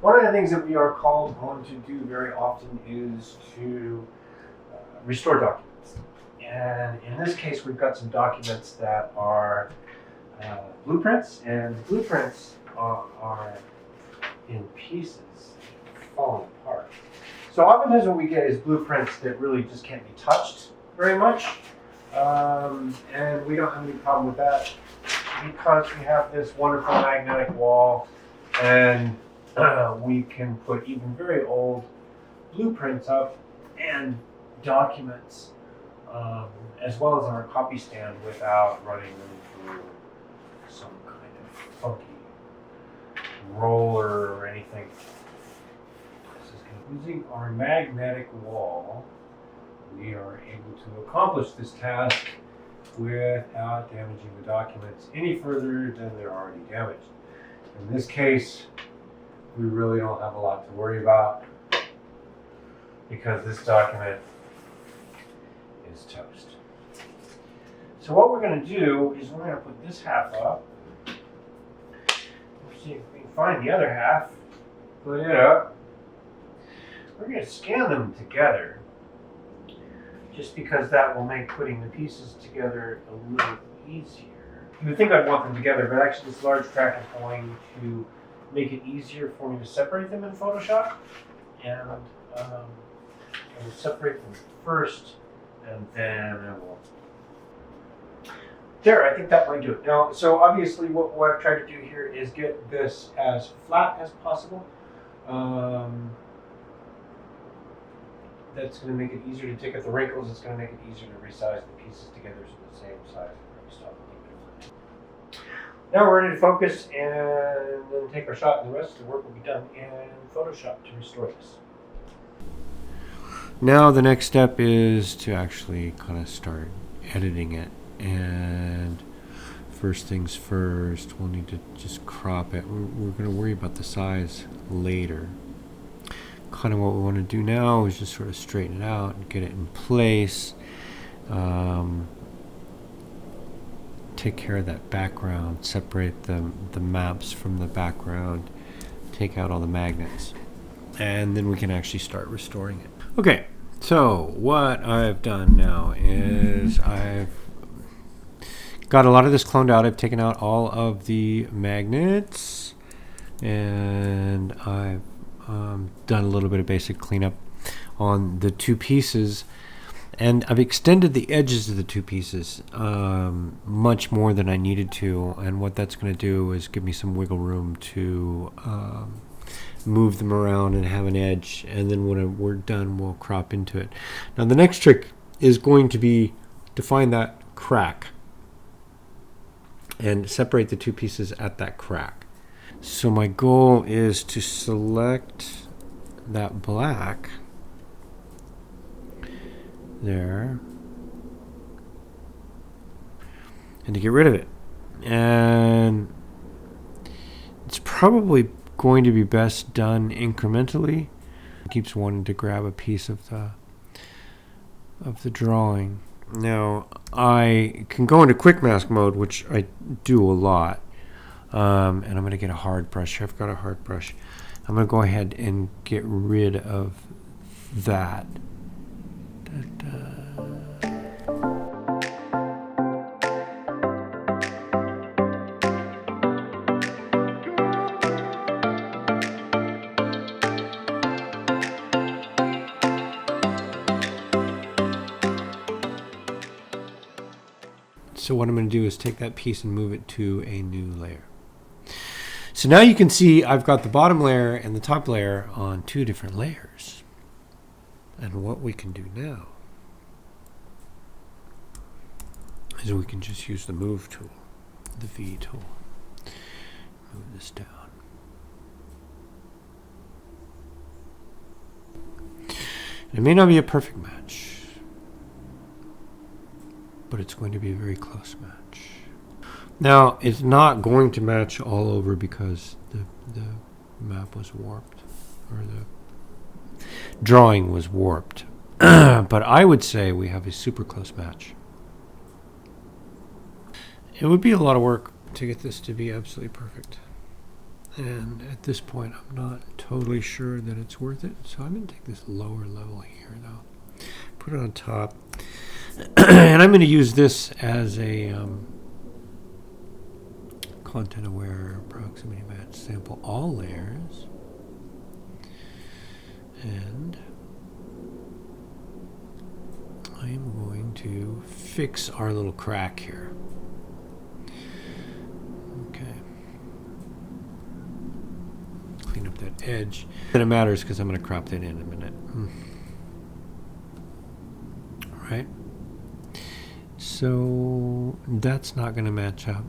One of the things that we are called on to do very often is to restore documents. And in this case, we've got some documents that are blueprints, and the blueprints are in pieces, falling apart. So oftentimes what we get is blueprints that really just can't be touched very much. And we don't have any problem with that because we have this wonderful magnetic wall, and we can put even very old blueprints up and documents, as well as on our copy stand without running them through some kind of funky roller or anything. This is using our magnetic wall. We are able to accomplish this task without damaging the documents any further than they're already damaged. In this case, we really don't have a lot to worry about because this document is toast. So what we're going to do is we're going to put this half up. We'll see if we can find the other half. Put it up. We're going to scan them together, just because that will make putting the pieces together a little easier. You would think I'd want them together, but actually this large crack is going to make it easier for me to separate them in Photoshop. And I will separate them first, and then I will. There, I think that might do it. Now, so obviously what I've tried to do here is get this as flat as possible. That's going to make it easier to take out the wrinkles. It's going to make it easier to resize the pieces together so the same size. Now we're ready to focus and then take our shot, and the rest of the work will be done in Photoshop to restore this. Now the next step is to actually kind of start editing it. And first things first, we'll need to just crop it. We're going to worry about the size later. Kind of what we want to do now is just sort of straighten it out and get it in place. Take care of that background, separate the maps from the background, take out all the magnets, and then we can actually start restoring it. Okay, so what I've done now is I've got a lot of this cloned out. I've taken out all of the magnets, and I've done a little bit of basic cleanup on the two pieces, and I've extended the edges of the two pieces much more than I needed to, and what that's going to do is give me some wiggle room to move them around and have an edge, and then when we're done we'll crop into it. Now the next trick is going to be to find that crack and separate the two pieces at that crack. So my goal is to select that black there and to get rid of it. And it's probably going to be best done incrementally. It keeps wanting to grab a piece of the drawing. Now I can go into quick mask mode, which I do a lot. And I'm going to get a hard brush. I've got a hard brush. I'm going to go ahead and get rid of that. So what I'm going to do is take that piece and move it to a new layer. So now you can see I've got the bottom layer and the top layer on two different layers. And what we can do now is we can just use the move tool, the V tool. Move this down. It may not be a perfect match, but it's going to be a very close match. Now, it's not going to match all over because the map was warped, or the drawing was warped. But I would say we have a super close match. It would be a lot of work to get this to be absolutely perfect. And at this point, I'm not totally sure that it's worth it. So I'm going to take this lower level here, though. Put it on top. And I'm going to use this as a content-aware proximity match sample all layers. And I'm going to fix our little crack here. Okay. Clean up that edge. And it matters because I'm going to crop that in a minute. All right. So that's not going to match up.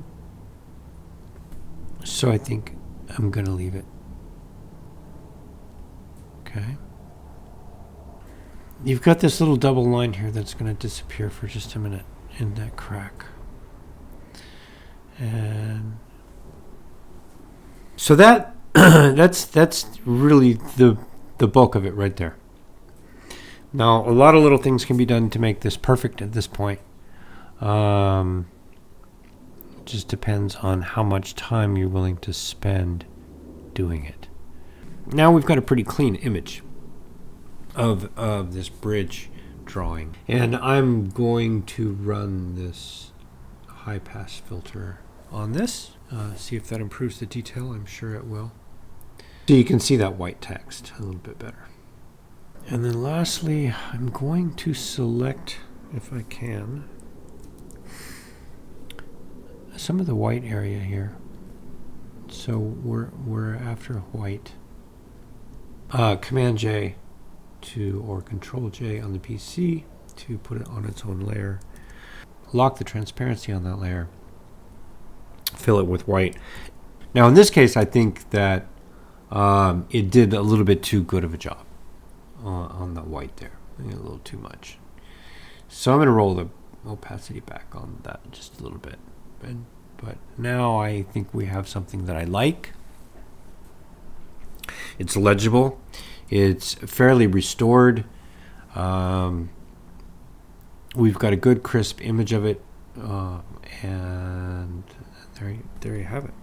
So I think I'm going to leave it. Okay. You've got this little double line here that's going to disappear for just a minute in that crack. And so that that's really the bulk of it right there. Now, a lot of little things can be done to make this perfect at this point. It just depends on how much time you're willing to spend doing it. Now we've got a pretty clean image of this bridge drawing. And I'm going to run this high pass filter on this. See if that improves the detail. I'm sure it will. So you can see that white text a little bit better. And then lastly, I'm going to select, if I can, some of the white area here. So we're after white. Command J or Control J on the PC to put it on its own layer. Lock the transparency on that layer. Fill it with white. Now in this case, I think that it did a little bit too good of a job on the white there. A little too much. So I'm going to roll the opacity back on that just a little bit. But now I think we have something that I like. It's legible. It's fairly restored. We've got a good crisp image of it. And there you have it.